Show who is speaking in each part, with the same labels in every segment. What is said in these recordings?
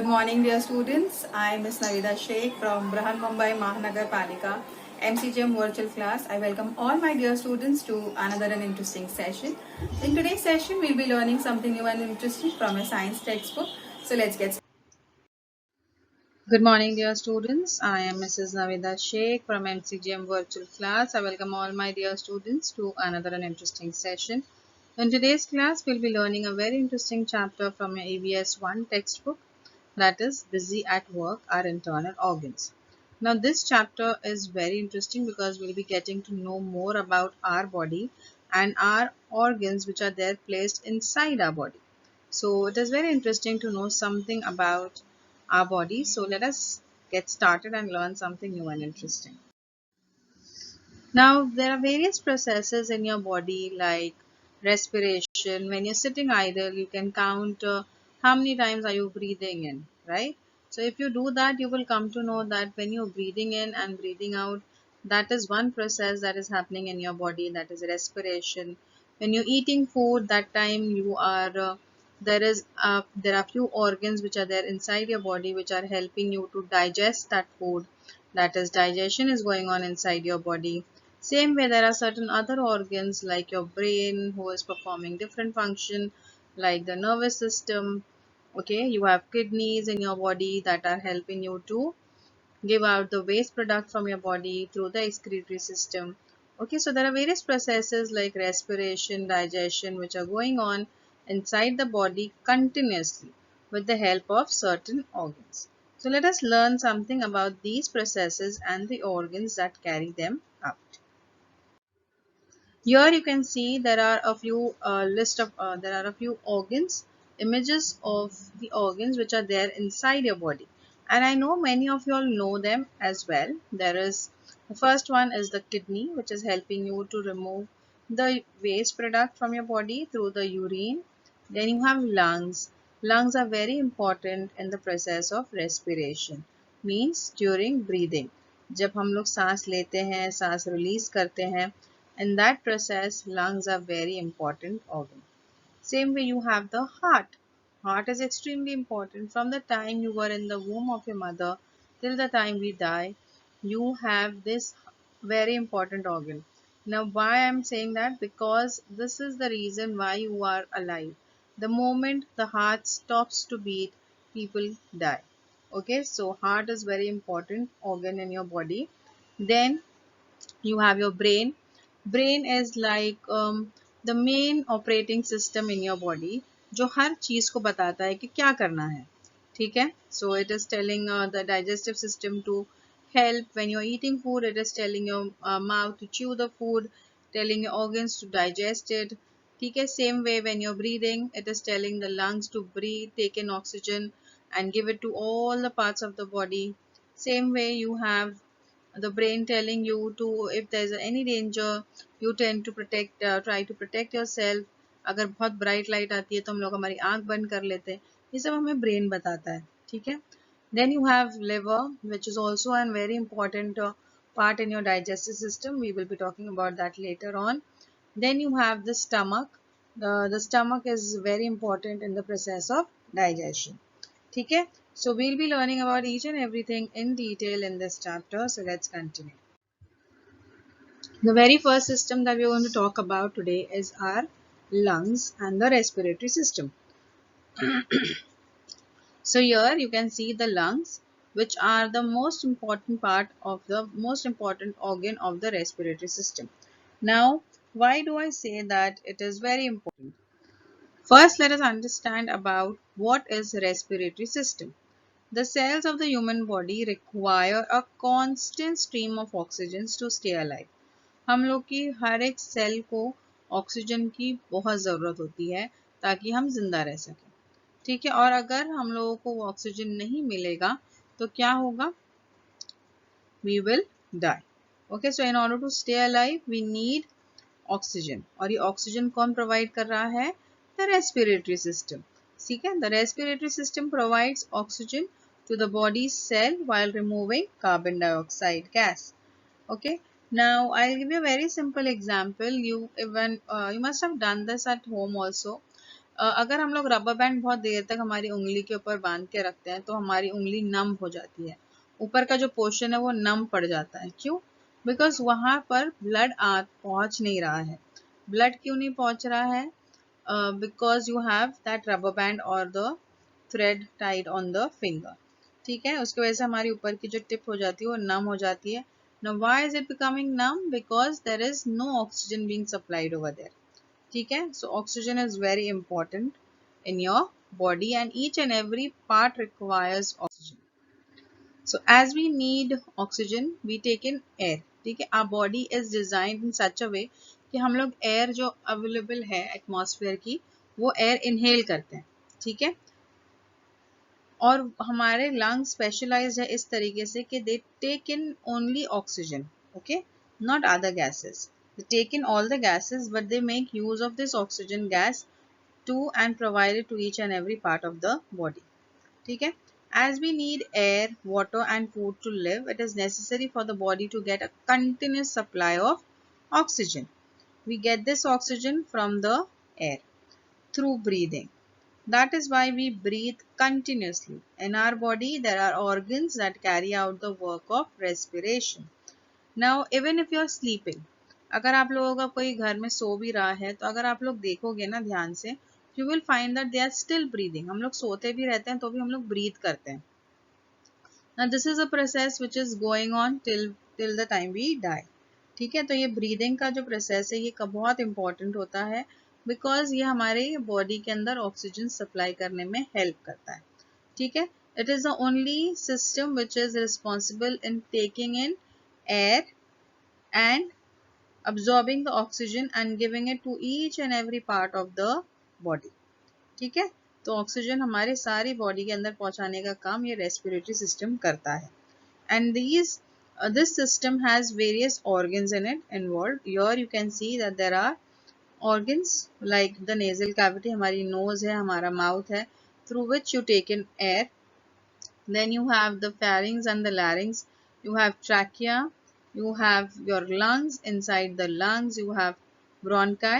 Speaker 1: morning, dear students. I am Ms. Navida Sheikh from Brahan Mumbai Mahanagar Palika MCGM virtual class. I welcome all my dear students to another and interesting session. In today's session, we'll be learning something new and interesting from a science textbook. So let's get started. Good morning, dear students. I am Mrs. Navida Sheikh from MCGM virtual class. I welcome all my dear students to another and interesting session. In today's class, we'll be learning a very interesting chapter from your EVS 1 textbook, that is Busy at Work, Our Internal Organs. Now, this chapter is very interesting because we'll be getting to know more about our body and our organs which are there placed inside our body. So, it is very interesting to know something about our body. So, let us get started and learn something new and interesting. Now, there are various processes in your body like respiration. When you're sitting idle, you can count how many times are you breathing in, right? So, if you do that, you will come to know that when you're breathing in and breathing out, that is one process that is happening in your body, that is respiration. When you're eating food, that time you are there are few organs which are there inside your body which are helping you to digest that food. That is, digestion is going on inside your body. Same way, there are certain other organs like your brain who is performing different function, like the nervous system. Okay, you have kidneys in your body that are helping you to give out the waste product from your body through the excretory system. Okay, so there are various processes like respiration, digestion, which are going on inside the body continuously with the help of certain organs. So let us learn something about these processes and the organs that carry them out. Here you can see there are a few there are a few organs, images of the organs which are there inside your body, and I know many of you all know them as well. There is the first one is the kidney, which is helping you to remove the waste product from your body through the urine. Then you have lungs. Lungs are very important in the process of respiration, means during breathing. जब हम लोग सांस लेते हैं, सांस release करते हैं, in that process, lungs are very important organ. Same way you have the heart. Heart is extremely important. From the time you were in the womb of your mother till the time we die, you have this very important organ. Now, why I'm saying that? Because this is the reason why you are alive. The moment the heart stops to beat, people die. Okay, so heart is very important organ in your body. Then you have your brain. Brain is like the main operating system in your body, जो हर चीज को बताता है कि क्या करना है. ठीक है, so it is telling the digestive system to help when you're eating food. It is telling your mouth to chew the food, telling your organs to digest it. ठीक है, same way when you're breathing, it is telling the lungs to breathe, take in oxygen and give it to all the parts of the body. Same way you have the brain telling you to, if there is any danger, you tend to try to protect yourself. अगर बहुत bright light आती है तो हम लोग हमारी आंख बंद कर लेते हैं. ये सब हमें ब्रेन बताता है. ठीक है. Then you have liver, which is also a very important part in your digestive system. We will be talking about that later on. Then you have the stomach. The stomach is very important in the process of digestion. ठीक है. So we'll be learning about each and everything in detail in this chapter. So let's continue. The very first system that we're going to talk about today is our lungs and the respiratory system. So here you can see the lungs, which are the most important part of the most important organ of the respiratory system. Now, why do I say that it is very important? First, let us understand about what is respiratory system. The cells of the human body require a constant stream of oxygen to stay alive. हम लोग की हर एक cell को oxygen की बहुत ज़रूरत होती है ताकि हम जिंदा रह सकें. ठीक है, और अगर हम लोगों को वो ऑक्सीजन नहीं मिलेगा तो क्या होगा? We will die. Okay, so in order to stay alive, we need oxygen. और ये ऑक्सीजन कौन प्रोवाइड कर रहा है? The respiratory system. ठीक है, the respiratory system provides oxygen to the body cell while removing carbon dioxide gas. Okay, now I'll give you a very simple example. You must have done this at home also. अगर हम लोग rubber band बहुत देर तक हमारी उंगली के ऊपर बांध के रखते हैं तो हमारी उंगली नम हो जाती है, ऊपर का जो पोर्शन है वो नम पड़ जाता है। क्यों? बिकॉज वहां पर ब्लड पहुंच नहीं रहा है। ब्लड क्यों नहीं पहुंच रहा है? Because you have that rubber band और the thread tied on the finger. ठीक है, उसकी वजह से हमारी ऊपर की जो टिप हो जाती है वो नम हो जाती है। Now why is it becoming numb? Because there is no oxygen being supplied over there. ठीक है, so oxygen is very important in your body and each and every part requires oxygen. So as we need oxygen, we take in air. ठीक है, our body is designed in such a way कि हम लोग air जो available है atmosphere की वो air inhale करते हैं। ठीक है, और हमारे लंग्स स्पेशलाइज्ड है इस तरीके से कि they take in only oxygen, okay, not other gases. They take in all the gases but they make use of this oxygen gas to and provide to each and every part of the body. ठीक है, as we need air, water and food to live, it is necessary for the body to get a continuous supply of oxygen. We get this oxygen from the air through breathing. That is why we breathe continuously. In our body, there are organs that carry out the work of respiration. Now, even if you are sleeping, अगर आप लोगों का कोई घर में सो भी रहा है तो अगर आप लोग देखोगे ना ध्यान से, you will find that they are still breathing. हम लोग सोते भी रहते हैं तो भी हम लोग breathe करते हैं. Now, this is a process which is going on till the time we die. ठीक है, तो ये ब्रीदिंग का जो प्रोसेस है ये बहुत इंपॉर्टेंट होता है बिकॉज ये हमारे बॉडी के अंदर ऑक्सीजन सप्लाई करने में हेल्प करता है। ठीक है, it is the only system which is responsible in taking in air and absorbing the oxygen and giving it to each and every part of the body. ठीक है, तो ऑक्सीजन हमारे सारी बॉडी के अंदर पहुंचाने का काम ये रेस्पिरेटरी सिस्टम करता है। And this system has various organs in it involved. Here you can see that there are organs like the nasal cavity, हमारी nose है, हमारा mouth है, through which you take in air. Then you have the pharynx and the larynx. You have trachea. You have your lungs. Inside the lungs you have bronchi.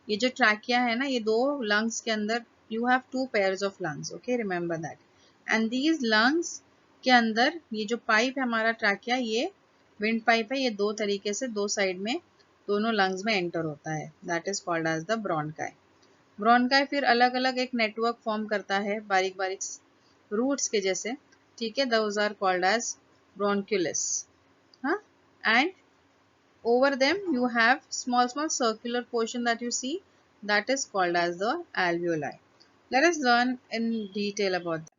Speaker 1: ये जो trachea है ना, ये दो lungs के अंदर you have two pairs of lungs. Okay, remember that. And these lungs के अंदर ये जो पाइप है हमारा ट्रैकिया, ये विंड पाइप है, ये दो तरीके से दो साइड में दोनों लंग्स में एंटर होता है। That is called as the bronchi. Bronchi फिर अलग अलग एक नेटवर्क फॉर्म करता है बारीक बारीक रूट्स के जैसे। ठीक है, दोज आर कॉल्ड एज ब्रोंक्यूलिस। हाँ, and over them you have small circular portion that you see, that is called as the alveoli. Let us learn in detail about that.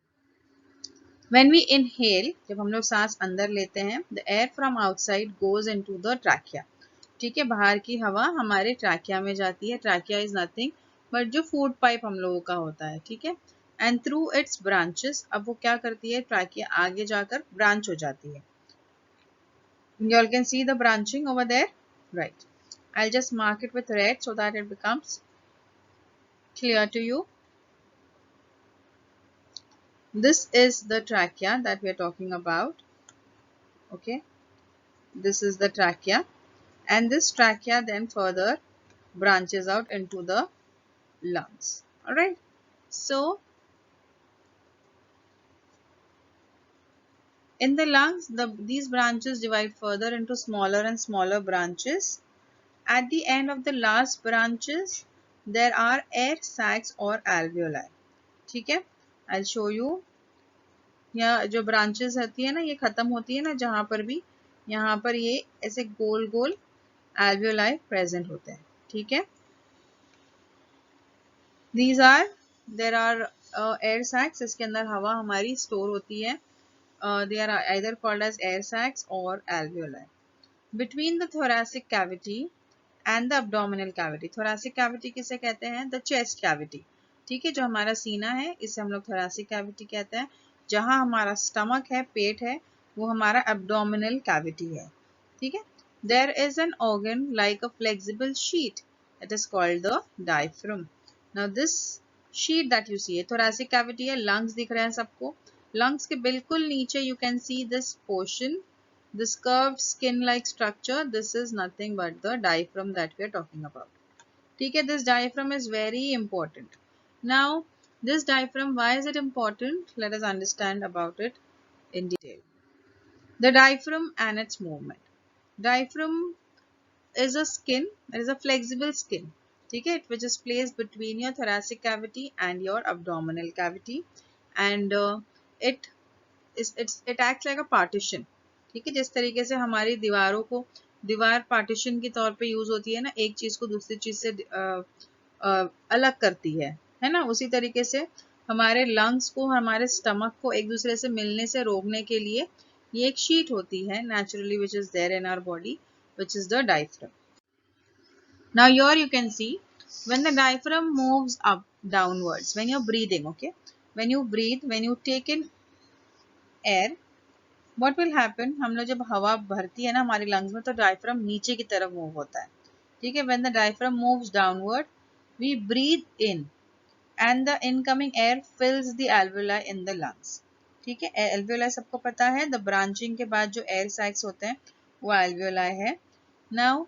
Speaker 1: When we inhale, जब हम लोग सांस अंदर लेते हैं, the air from outside goes into the trachea. ठीक है, बाहर की हवा हमारे ट्रैकिया में जाती है। ट्रैकिया इज नथिंग बट जो फूड पाइप हम लोगों का होता है। ठीक है, एंड थ्रू इट्स ब्रांचेस, अब वो क्या करती है, ट्रैकिया आगे जाकर ब्रांच हो जाती है। You all can see the branching over there, right? I'll just mark it with red so that it becomes clear to you. This is the trachea that we are talking about. Okay, this is the trachea, and this trachea then further branches out into the lungs. All right, so in the lungs, these branches divide further into smaller and smaller branches. At the end of the last branches, there are air sacs or alveoli. ठीक है, I'll show you. यहाँ जो branches होती है ना, ये खत्म होती है ना जहां पर भी, यहाँ पर ये ऐसे गोल गोल alveoli प्रेजेंट होते हैं। ठीक है, there are air sacs, इसके अंदर हवा हमारी स्टोर होती है। They are either called as air sacs or alveoli. Between the thoracic cavity and the abdominal cavity, thoracic cavity किसे कहते हैं, the chest cavity। ठीक है, जो हमारा सीना है इसे हम लोग thoracic cavity कहते हैं। जहां हमारा स्टमक है, पेट है, वो हमारा abdominal cavity है। ठीक है, there is an organ like a flexible sheet, it is called the diaphragm. Now this sheet that you see, thoracic cavity है, lungs दिख रहे हैं सबको। lungs के बिल्कुल नीचे you can see this portion, this curved skin like structure, this is nothing but the diaphragm that we are talking about. ठीक है, this diaphragm is very important. Now, this diaphragm, why is it important? Let us understand about it in detail. The diaphragm and its movement. Diaphragm is a skin, it is a flexible skin, okay, which is placed between your thoracic cavity and your abdominal cavity, and it it acts like a partition. ठीक है, जिस तरीके से हमारी दीवारों को दीवार partition के तौर पे यूज होती है ना, एक चीज को दूसरी चीज से अलग करती है ना, उसी तरीके से हमारे लंग्स को, हमारे स्टमक को एक दूसरे से मिलने से रोकने के लिए ये एक शीट होती है naturally which is there in our body, which is the diaphragm. Now here you can see when the diaphragm moves up downwards, when you're breathing, okay, when you breathe, when you take in air, what will happen, हम लोग जब हवा भरती है ना हमारी lungs में तो डायफ्राम नीचे की तरफ मूव होता है, ठीक है. when the diaphragm moves downward, we breathe in and the incoming air fills the alveoli in the lungs. ठीक है, alveoli सबको पता है, the branching के बाद जो air sacs होते हैं वो alveoli है. now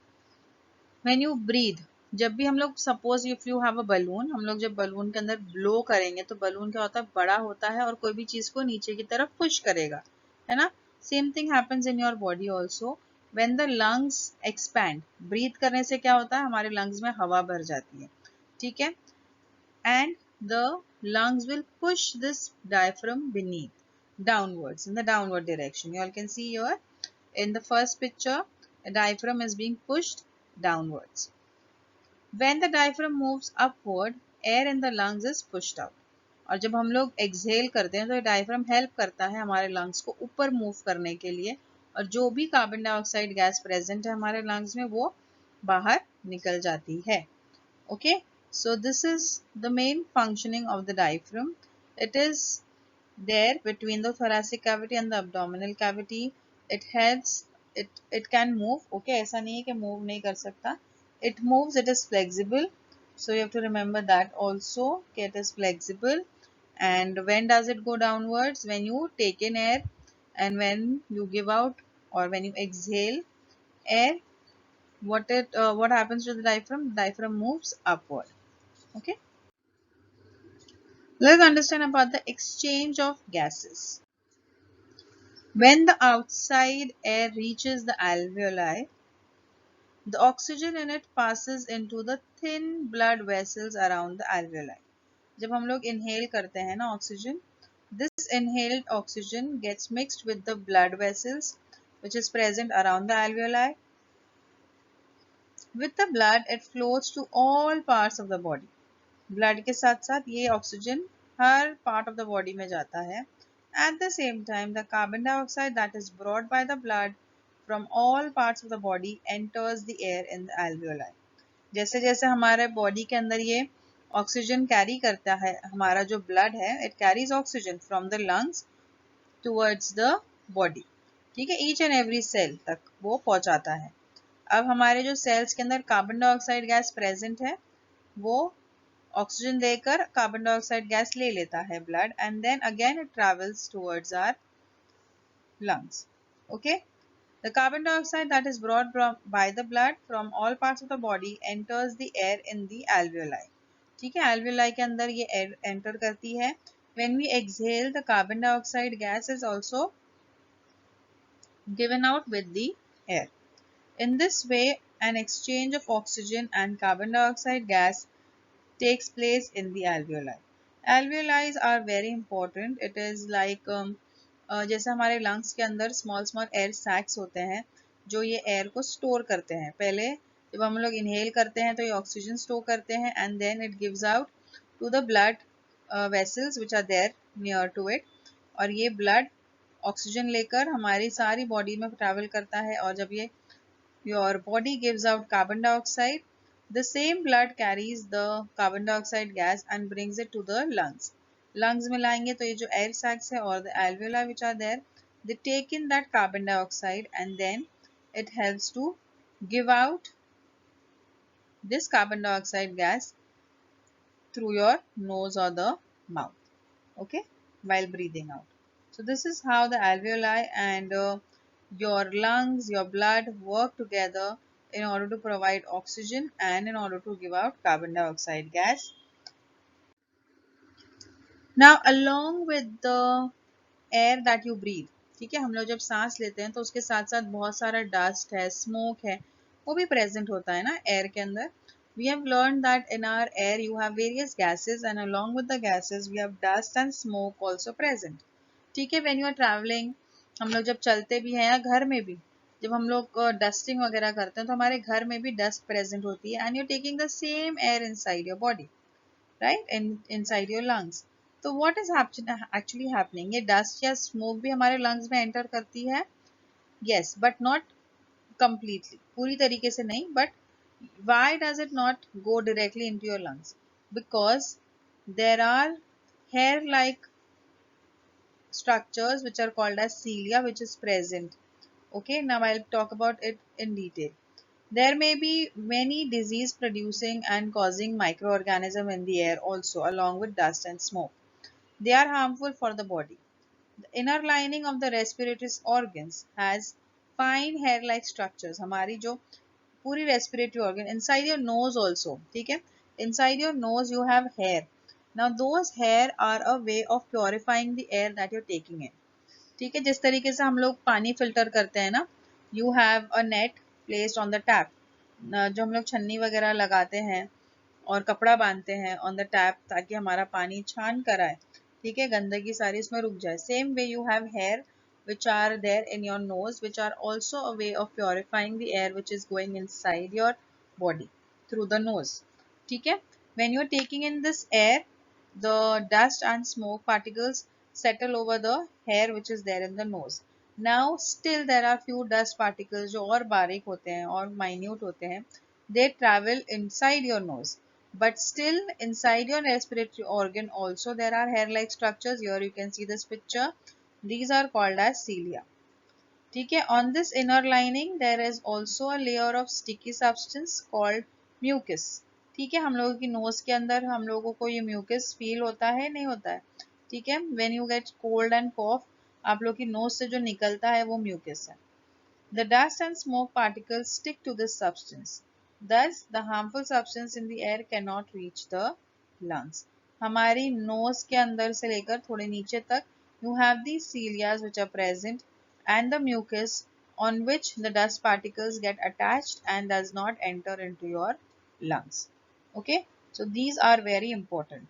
Speaker 1: when you breathe, जब भी हम लोग suppose if you have a balloon, हम लोग जब बलून के अंदर ब्लो करेंगे तो बलून क्या होता है, बड़ा होता है और कोई भी चीज को नीचे की तरफ पुश करेगा, है ना. Same thing happens in your body also. When the lungs expand, breathe करने से क्या होता है, हमारे लंग्स में हवा भर जाती है, ठीक है, and the lungs will push this diaphragm beneath downwards in the downward direction. You all can see here in the first picture, a diaphragm is being pushed downwards. When the diaphragm moves upward, air in the lungs is pushed out. और जब हम लोग exhale करते हैं तो diaphragm help करता है हमारे लंग्स को ऊपर मूव करने के लिए, और जो भी कार्बन डाइऑक्साइड गैस प्रेजेंट है हमारे लंग्स में वो बाहर निकल जाती है. Okay, so this is the main functioning of the diaphragm. It is there between the thoracic cavity and the abdominal cavity. It helps, it can move. Okay, ऐसा नहीं है कि move नहीं कर सकता. It moves, it is flexible, so you have to remember that also. Okay, it is flexible. And when does it go downwards? When you take in air, and when you give out or when you exhale air, what happens to the diaphragm? The diaphragm moves upward. Okay, let's understand about the exchange of gases. When the outside air reaches the alveoli, the oxygen in it passes into the thin blood vessels around the alveoli. जब हम लोग inhale करते हैं ना oxygen, this inhaled oxygen gets mixed with the blood vessels which is present around the alveoli. With the blood, it flows to all parts of the body. Blood के साथ साथ ये oxygen her part of the body में जाता है. At the same time, the carbon dioxide that is brought by the blood from all parts of the body enters the air in the alveoli. जैसे जैसे हमारे body के अंदर ये oxygen carry करता है, हमारा जो ब्लड है, it carries oxygen from the lungs towards the body, ठीक है, ईच एंड एवरी सेल तक वो पहुंचाता है. अब हमारे जो सेल्स के अंदर कार्बन डाइऑक्साइड गैस प्रेजेंट है वो ऑक्सीजन लेकर कार्बन डाइऑक्साइड गैस ले लेता है blood, and then again it travels towards our lungs. Okay, the carbon dioxide that is brought by the blood from all parts of the body enters the air in the alveoli. ठीक है, alveoli के अंदर ये air enter करती है. When we exhale, the carbon dioxide gas is also given out with the air. In this way, an exchange of oxygen and carbon dioxide gas takes place in the alveoli. Alveoli are very important. It is like जैसे हमारे lungs के अंदर small small air sacs होते हैं जो ये air को store करते हैं. पहले जब हम लोग इनहेल करते हैं तो ये ऑक्सीजन स्टोर करते हैं and then it gives out to the blood vessels which are there near to it, और ये ब्लड ऑक्सीजन लेकर हमारी सारी बॉडी में ट्रैवल करता है. और जब ये your body gives out carbon dioxide, the same blood carries the carbon dioxide gas and brings it to the lungs. Lungs में लाएंगे तो ये जो air sacs है और the alveoli which are there, they take in that carbon dioxide and then it helps to give out this carbon dioxide gas through your nose or the mouth, okay, while breathing out. So this is how the alveoli and your lungs, your blood work together in order to provide oxygen and in order to give out carbon dioxide gas. Now along with the air that you breathe, ठीक है, हम लोग जब सांस लेते हैं तो उसके साथ साथ बहुत सारा डस्ट है, स्मोक है, वो भी प्रेजेंट होता है ना एयर के अंदर. We have learned that in our air you have various gases and along with the gases we have dust and smoke also present. ठीक है, when you are traveling, हम लोग जब चलते भी हैं या घर में भी जब हम लोग डस्टिंग वगैरह करते हैं तो हमारे घर में भी डस्ट प्रेजेंट होती है, and you taking the same air inside your body, right, in inside your lungs. तो what is actually happening, ये dust या smoke भी हमारे lungs में enter करती है, yes, but not completely, पूरी तरीके से नहीं, but why does it not go directly into your lungs? Because there are hair like structures which are called as cilia which is present. Okay, now I'll talk about it in detail. There may be many disease producing and causing microorganisms in the air also along with dust and smoke. They are harmful for the body. The inner lining of the respiratory organs has fine hair-like structures. हमारी जो पूरी respiratory organ inside your nose also, ठीक है? Inside your nose you have hair. Now those hair are a way of purifying the air that you're taking in. ठीक है, जिस तरीके से हम लोग पानी फिल्टर करते हैं ना, you have a net placed on the tap, जो हम लोग छन्नी वगैरह लगाते हैं और कपड़ा बांधते हैं ऑन द टैप ताकि हमारा पानी छान कर आए, ठीक है, गंदगी सारी इसमें रुक जाए. Same way you have hair which are there in your nose which are also a way of purifying the air which is going inside your body through the nose. ठीक है, when you are taking in this air, the dust and smoke particles settle over the hair which is there in the nose. Now still there are few dust particles जो और बारीक होते हैं और minute होते हैं, they travel inside your nose, but still inside your respiratory organ also there are hair like structures. Here you can see this picture, these are called as cilia. ठीक है, on this inner lining there is also a layer of sticky substance called mucus. ठीक है, हम लोगों की knows के अंदर हम लोगों को ये म्यूकस फील होता है, नहीं होता है, ठीक है, when you get cold and cough, आप लोग की नोज से जो निकलता है वो म्यूकस है. The dust and smoke particles stick to this substance. Thus, the harmful substance in the air cannot reach the lungs. हमारी nose के अंदर से लेकर थोड़े नीचे तक you have these cilias which are present and the mucus on which the dust particles get attached and does not enter into your lungs. Okay, so these are very important.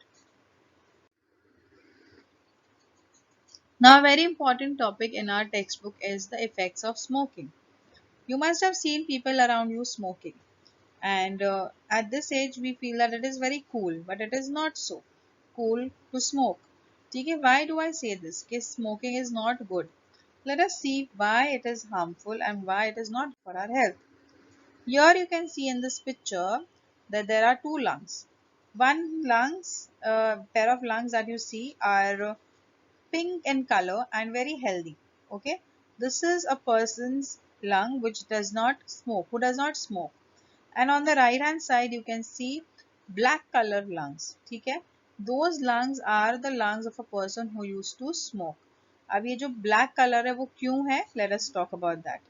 Speaker 1: Now, a very important topic in our textbook is the effects of smoking. You must have seen people around you smoking, and at this age we feel that it is very cool, but it is not so cool to smoke. ठीक है, why do I say this? कि smoking is not good. Let us see why it is harmful and why it is not for our health. Here you can see in this picture that there are two lungs. One pair of lungs that you see are pink in color and very healthy. Okay, this is a person's lung which does not smoke, who does not smoke. And on the right hand side you can see black color lungs. ठीक है, those lungs are the lungs of a person who used to smoke. अब ये जो black color है वो क्यों है, let us talk about that.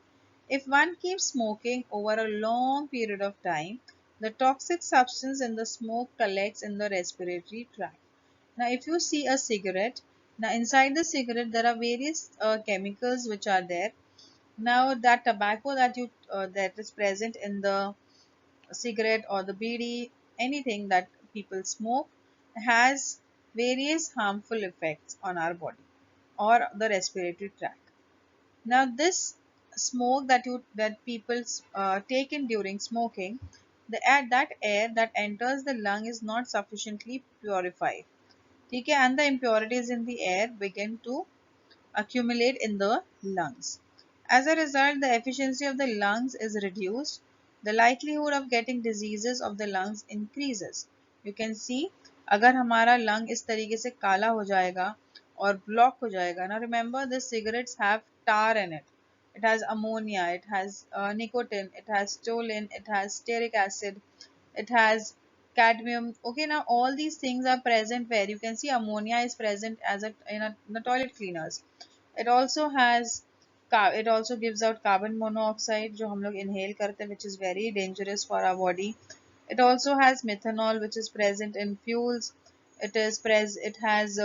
Speaker 1: If one keeps smoking over a long period of time, the toxic substance in the smoke collects in the respiratory tract. Now, if you see a cigarette, now inside the cigarette there are various chemicals which are there. Now, that tobacco that is present in the cigarette or the bidi, anything that people smoke, has various harmful effects on our body or the respiratory tract. Now, this smoke that people take in during smoking, that air that enters the lung is not sufficiently purified. ठीक है, and the impurities in the air begin to accumulate in the lungs. As a result, the efficiency of the lungs is reduced. The likelihood of getting diseases of the lungs increases. You can see, अगर हमारा lung इस तरीके से काला हो जाएगा और block हो जाएगा ना, remember the cigarettes have tar in it. It has ammonia, it has nicotine, it has toluene, it has stearic acid, it has cadmium. Okay, now all these things are present where you can see ammonia is present as in the toilet cleaners. It also has it also gives out carbon monoxide जो हम लोग inhale करते हैं, which is very dangerous for our body. It also has methanol which is present in fuels. it has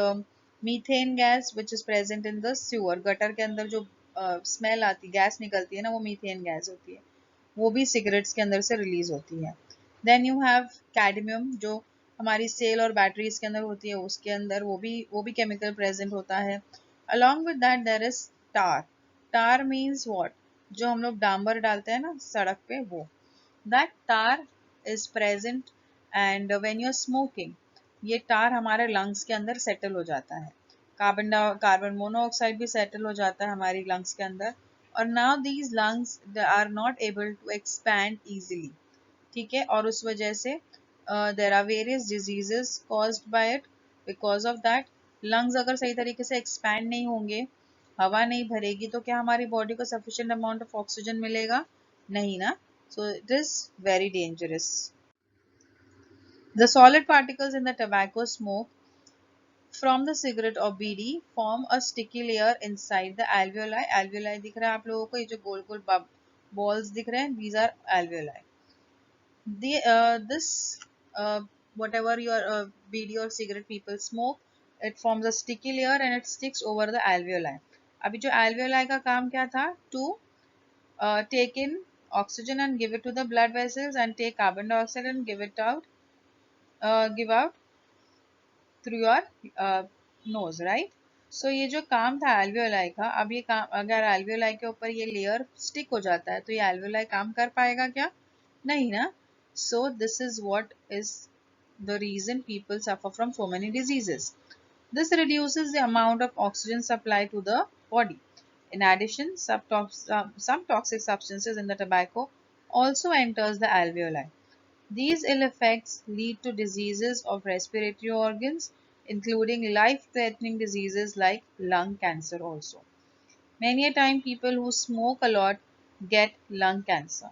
Speaker 1: methane gas which is present in the sewer. Gutter के अंदर जो smell आती, gas निकलती है ना, वो मीथेन गैस होती है. वो भी सिगरेट्स के अंदर से रिलीज होती है. देन यू हैव कैडमियम, जो हमारी सेल और बैटरीज के अंदर होती है, उसके अंदर वो भी केमिकल प्रेजेंट होता है. Along with that there is tar. Tar means what? जो हम लोग डांबर डालते हैं ना सड़क पे, वो. That tar is present and when you are smoking, ये टार हमारे लंग्स के अंदर सेटल हो जाता है. कार्बन मोनोऑक्साइड भी सेटल हो जाता है हमारी लंग्स के अंदर. और now these lungs are not able to expand easily. ठीक है, और उस वजह से there are various diseases caused by it. Because of that, lungs अगर सही तरीके से एक्सपैंड नहीं होंगे, हवा नहीं भरेगी, तो क्या हमारी बॉडी को सफिशिएंट अमाउंट ऑफ ऑक्सीजन मिलेगा? नहीं ना. So it is very dangerous. The solid particles in the tobacco smoke from the cigarette or bidi form a sticky layer inside the alveoli. Alveoli दिख रहा है आप लोगों को, ये जो गोल गोल balls दिख रहे हैं, these are alveoli. This whatever your bidi or cigarette people smoke, it forms a sticky layer and it sticks over the alveoli. अभी जो alveoli का काम क्या था? To take in oxygen and give it to the blood vessels, and take carbon dioxide and give out through your nose, right? So ये जो काम था alveoli का, अब ये काम अगर alveoli के ऊपर ये लेयर स्टिक हो जाता है, तो ये alveoli काम कर पाएगा क्या? नहीं ना. So this is what is the reason people suffer from so many diseases. This reduces the amount of oxygen supply to the body. In addition, some toxic substances in the tobacco also enters the alveoli. These ill effects lead to diseases of respiratory organs, including life-threatening diseases like lung cancer also. Many a time people who smoke a lot get lung cancer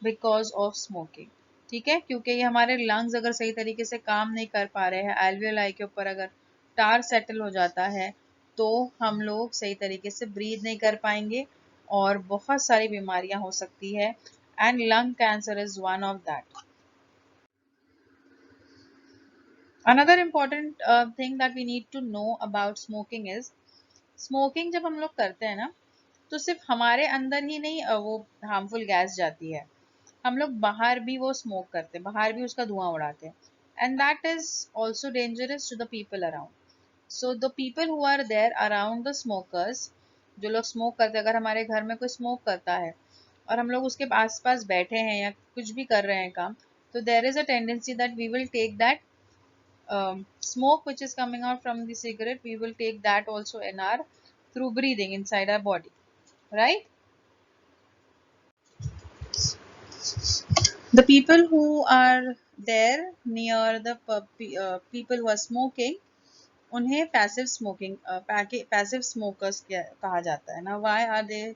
Speaker 1: because of smoking. ठीक है, क्योंकि ये हमारे lungs अगर सही तरीके से काम नहीं कर पा रहे हैं, alveoli के ऊपर अगर tar settle हो जाता है, तो हम लोग सही तरीके से breathe नहीं कर पाएंगे और बहुत सारी बीमारियां हो सकती है. And lung cancer is one of that. Another important thing that we need to know about smoking is, smoking जब हम लोग करते हैं ना, तो सिर्फ हमारे अंदर ही नहीं वो हार्मफुल गैस जाती है, हम लोग बाहर भी वो स्मोक करते हैं, बाहर भी उसका धुआं उड़ाते हैं. And that is also dangerous to the people around. So the people who are there around the smokers, जो लोग स्मोक करते हैं, अगर हमारे घर में कोई स्मोक करता है और हम लोग उसके आस पास बैठे हैं या कुछ भी कर रहे हैं काम, तो there is a tendency that we will take that smoke which is coming out from the cigarette, we will take that also in our through breathing inside our body, right? The people who are there near the people who are smoking, उन्हें passive smoking passive smokers कहा जाता है ना. Why are they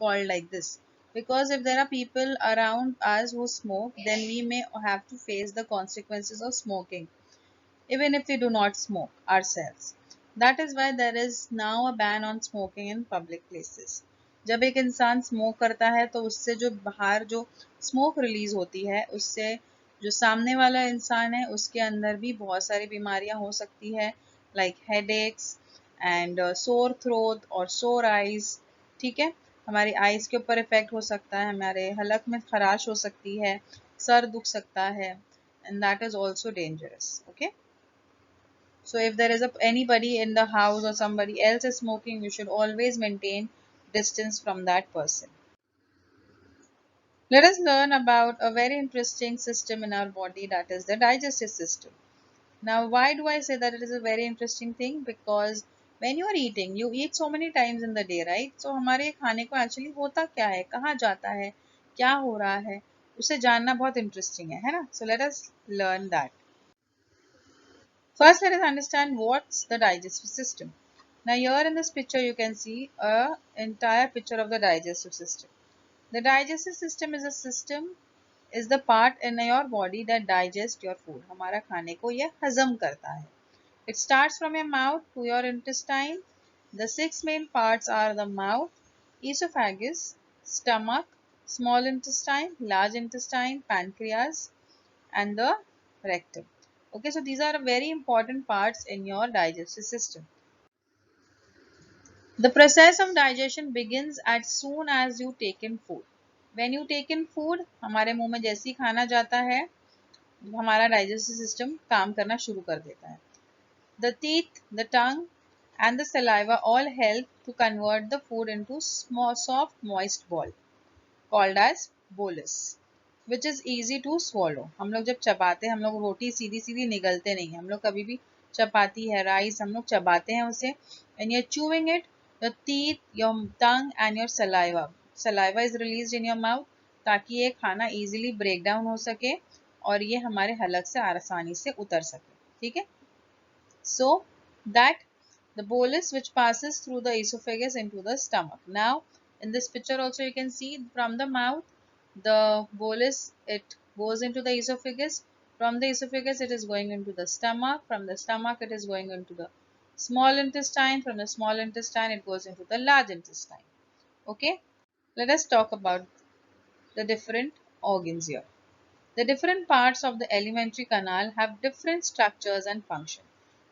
Speaker 1: called like this? Because if there are people around us who smoke, then we may have to face the consequences of smoking, even if we do not smoke ourselves. That is why there is now a ban on smoking in public places. जब एक इंसान smoke करता है, तो उससे जो बाहर जो स्मोक रिलीज होती है, उससे जो सामने वाला इंसान है उसके अंदर भी बहुत सारी बीमारियां हो सकती है, like headaches and sore throat और सोर आइज. ठीक है, हमारी आइज के ऊपर इफेक्ट हो सकता है, हमारे हलक में खराश हो सकती है, सर दुख सकता है, and that is also dangerous. Okay, so if there is anybody in the house or somebody else is smoking, you should always maintain distance from that person. Let us learn about a very interesting system in our body, that is the digestive system. Now, why do I say that it is a very interesting thing? Because when you are eating, you eat so many times in the day, right? So हमारे खाने को actually होता क्या है, कहाँ जाता है, क्या हो रहा है, उसे जानना बहुत interesting है ना? So let us learn that. First, let us understand what's the digestive system. Now, here in this picture, you can see a entire picture of the digestive system. The digestive system is the part in your body that digests your food. हमारा खाने को ये हजम करता है. It starts from your mouth to your intestine. The six main parts are the mouth, esophagus, stomach, small intestine, large intestine, pancreas, and the rectum. Okay, so these are very important parts in your digestive system. The process of digestion begins as soon as you take in food. When you take in food, हमारे मुंह में जैसे ही खाना जाता है, हमारा digestive system काम करना शुरू कर देता है. The teeth, the tongue, and the saliva all help to convert the food into small, soft, moist ball called as bolus, which is easy to swallow. हम लोग जब चबाते हैं, हम लोग रोटी सीधी सीधी निगलते नहीं हैं. हम लोग कभी भी चपाती है, राइस, हम लोग चबाते हैं उसे. And you're chewing it, your teeth, your tongue, and your saliva is released in your mouth ताकि ये खाना easily break down हो सके और ये हमारे हलक से आसानी से उतर सके. ठीक है? So that the bolus which passes through the esophagus into the stomach. Now in this picture also you can see from the mouth the bolus, it goes into the esophagus. From the esophagus it is going into the stomach. From the stomach it is going into the small intestine. From the small intestine it goes into the large intestine. Okay, let us talk about the different organs here. The different parts of the alimentary canal have different structures and function.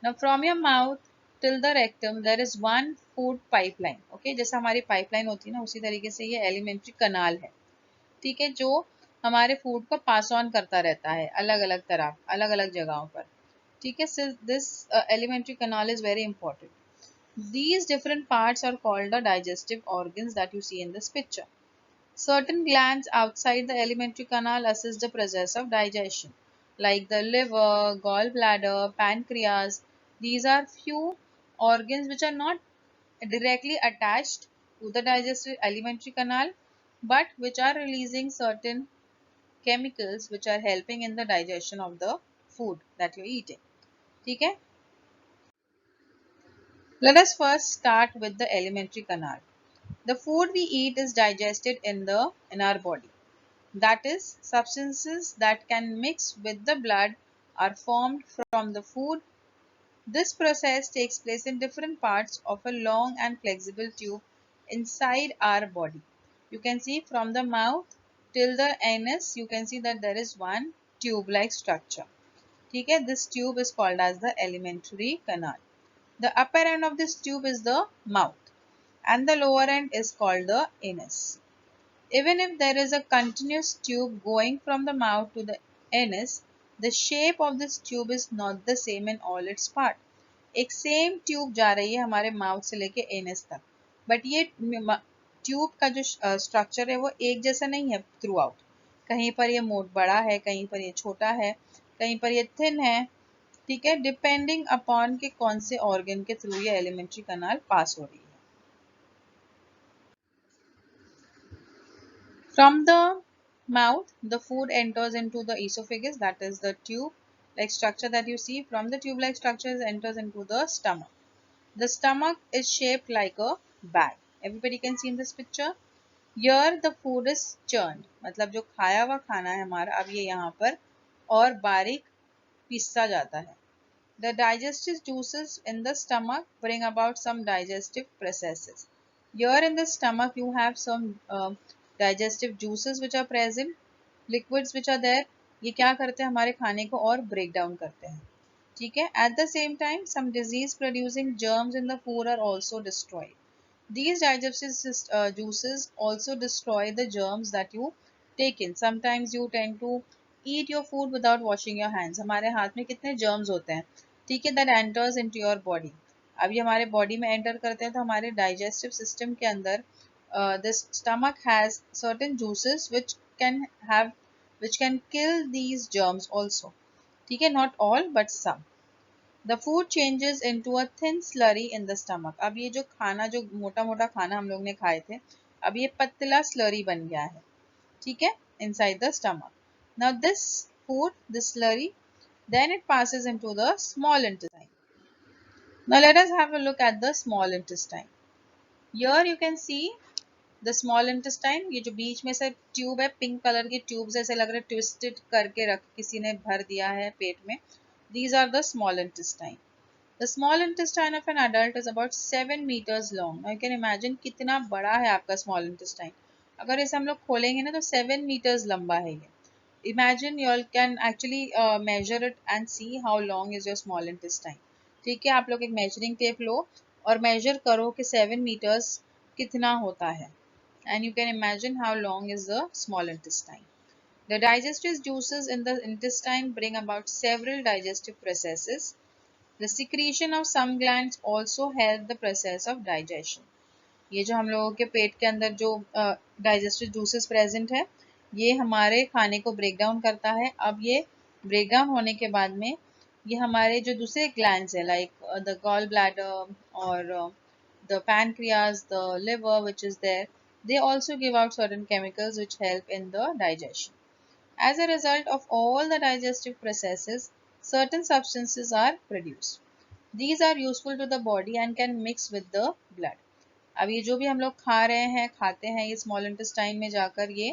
Speaker 1: Now from your mouth till the rectum there is one food pipeline. Okay, जैसा हमारी pipeline होती है ना, उसी तरीके से ये alimentary canal है. ठीक है, जो हमारे फूड को पास ऑन करता रहता है अलग अलग तरह, अलग अलग जगहों पर. ठीक है, so this alimentary canal is very important. These different parts are called the digestive organs that you see in this picture. Certain glands outside the alimentary canal assist the process of digestion, like the liver, gallbladder, pancreas. These are few organs which are not directly attached to the digestive alimentary canal, but which are releasing certain chemicals which are helping in the digestion of the food that you're eating. Okay? Let us first start with the alimentary canal. The food we eat is digested in our body. That is, substances that can mix with the blood are formed from the food. This process takes place in different parts of a long and flexible tube inside our body. You can see from the mouth till the anus, you can see that there is one tube-like structure. Okay, this tube is called as the alimentary canal. The upper end of this tube is the mouth and the lower end is called the anus. Even if there is a continuous tube going from the mouth to the anus, the shape of this tube is not the same in all its parts. एक same tube जा रही है हमारे mouth से लेके anus तक, but ये tube का जो स्ट्रक्चर है वो एक जैसा नहीं है थ्रू आउट. कहीं पर ये मोट बड़ा है, कहीं पर ये छोटा है, कहीं पर ये थिन है. ठीक है, डिपेंडिंग अपॉन के कौन से ऑर्गन के थ्रू ये एलिमेंट्री कनाल पास हो रही है. From the mouth, the food enters into the esophagus, that is the tube-like structure that you see. From the tube-like structure, it enters into the stomach. The stomach is shaped like a bag. Everybody can see in this picture. Here the food is churned. मतलब जो खाया हुआ खाना है हमारा, अब ये यहाँ पर और बारीक पीसा जाता है. The digestive juices in the stomach bring about some digestive processes. Here in the stomach you have some digestive juices which are present, liquids which are there. ये क्या करते हैं, हमारे खाने को और break down करते हैं. ठीक है, at the same time some disease producing germs in the food are also destroyed. These digestive juices also destroy the germs that you take in. Sometimes you tend to eat your food without washing your hands. हमारे हाथ में कितने germs होते हैं. ठीक है, that enters into your body. अब ये हमारे body में enter करते हैं तो हमारे digestive system के अंदर this stomach has certain juices which can kill these germs also. ठीक है, not all but some. The food changes into a thin slurry in the stomach. अब ये जो खाना, जो मोटा मोटा खाना हम लोग ने खाए थे, अब ये पतला slurry बन गया है. ठीक है, inside the stomach. Now this food, this slurry, then it passes into the small intestine. Now let us have a look at the small intestine. Here you can see the small intestine. ये जो बीच में से tube है, pink colour की tube जैसे लग रहा है, ट्विस्टेड करके रख किसी ने भर दिया है पेट में. These are the small intestine. The small intestine of an adult is about 7 meters long. Now you can imagine कितना बड़ा है आपका small intestine. अगर इसे हम लोग खोलेंगे ना तो 7 meters लंबा है ये. imagine you all can actually measure it and see how long is your small intestine. ठीक है, आप लोग एक measuring tape लो और measure करो कि 7 meters कितना होता है, and you can imagine how long is the small intestine. The digestive juices in the intestine bring about several digestive processes. The secretion of some glands also help the process of digestion. ये जो हम लोगों के पेट के अंदर जो digestive juices present है, ये हमारे खाने को ब्रेक डाउन करता है. अब ये ब्रेक डाउन होने के बाद में ये हमारे जो दूसरे ग्लैंड्स है, लाइक द गॉल ब्लैडर और the pancreas, the liver which is there, they also give out certain chemicals which help in the digestion. As a result of all the digestive processes, certain substances are produced. These are useful to the body and can mix with the blood. अब ये जो भी हम लोग खा रहे हैं, खाते हैं, ये स्मॉल इंटेस्टाइन में जाकर ये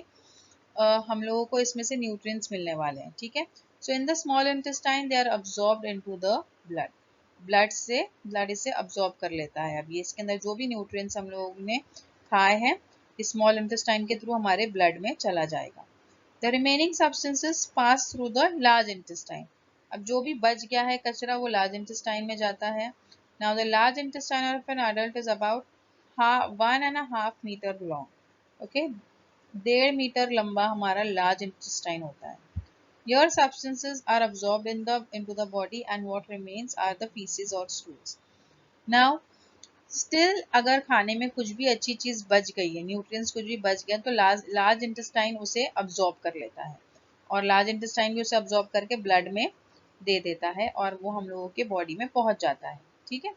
Speaker 1: हम लोगों को इसमें से न्यूट्रिएंट्स मिलने वाले हैं. ठीक है, so in the small intestine they are absorbed into the blood. Blood इसे अब्सॉर्ब कर लेता है. अब ये इसके अंदर जो भी न्यूट्रिएंट्स हम लोगों ने खाए हैं, स्मॉल इंटेस्टाइन के थ्रू हमारे ब्लड में चला जाएगा. The remaining substances pass through the large intestine. अब जो भी बच गया है कचरा, वो लार्ज इंटेस्टाइन में जाता है. Now the large intestine of an adult is about 1.5 metre long. Okay, 1.5 metre लंबा हमारा लार्ज इंटेस्टाइन होता है. Your substances are absorbed into the body and what remains are the feces or stools. Now, still अगर खाने में कुछ भी अच्छी चीज बच गई है, न्यूट्रिएंट्स कुछ भी बच गया, तो लार्ज इंटेस्टाइन उसे अब्सॉर्ब कर लेता है और लार्ज इंटेस्टाइन भी उसे अब्सॉर्ब करके ब्लड में दे देता है और वो हम लोगों के बॉडी में पहुंच जाता है. ठीक है,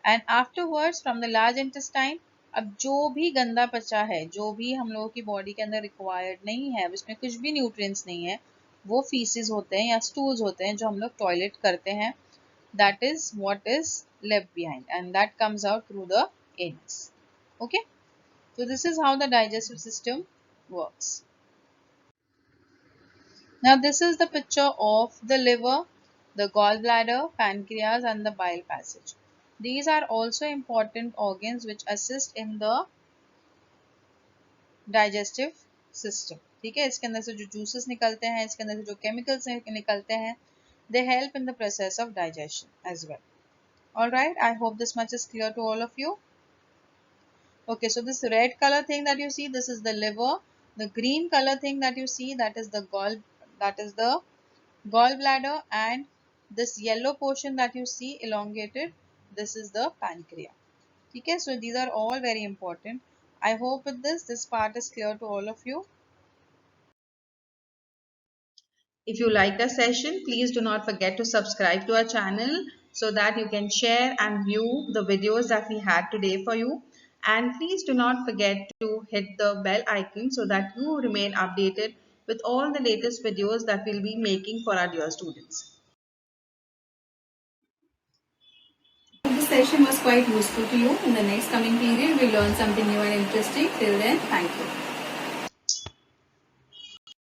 Speaker 1: and afterwards from the large intestine, अब जो भी गंदा बचा है, जो भी हम लोगों की बॉडी के अंदर रिक्वायर्ड नहीं है, उसमें कुछ भी न्यूट्रिएंट्स नहीं है, वो फीसिस होते हैं या स्टूल्स होते हैं जो हम लोग टॉयलेट करते हैं. That is what is left behind and that comes out through the anus. Okay, so this is how the digestive system works. Now this is the picture of the liver, the gallbladder, pancreas and the bile passage. These are also important organs which assist in the digestive system. ठीक है, इसके अंदर से जो juices निकलते हैं, इसके अंदर से जो chemicals निकलते हैं, they help in the process of digestion as well. Alright, I hope this much is clear to all of you. Okay, so this red color thing that you see, this is the liver. The green color thing that you see, that is the gallbladder, and this yellow portion that you see elongated, this is the pancreas. Okay, so these are all very important. I hope with this part is clear to all of you. If you like our session, please do not forget to subscribe to our channel so that you can share and view the videos that we had today for you. And please do not forget to hit the bell icon so that you remain updated with all the latest videos that we'll be making for our dear students.
Speaker 2: This session was quite useful to you. In the next coming period, we'll learn something new and interesting. Till then, thank you.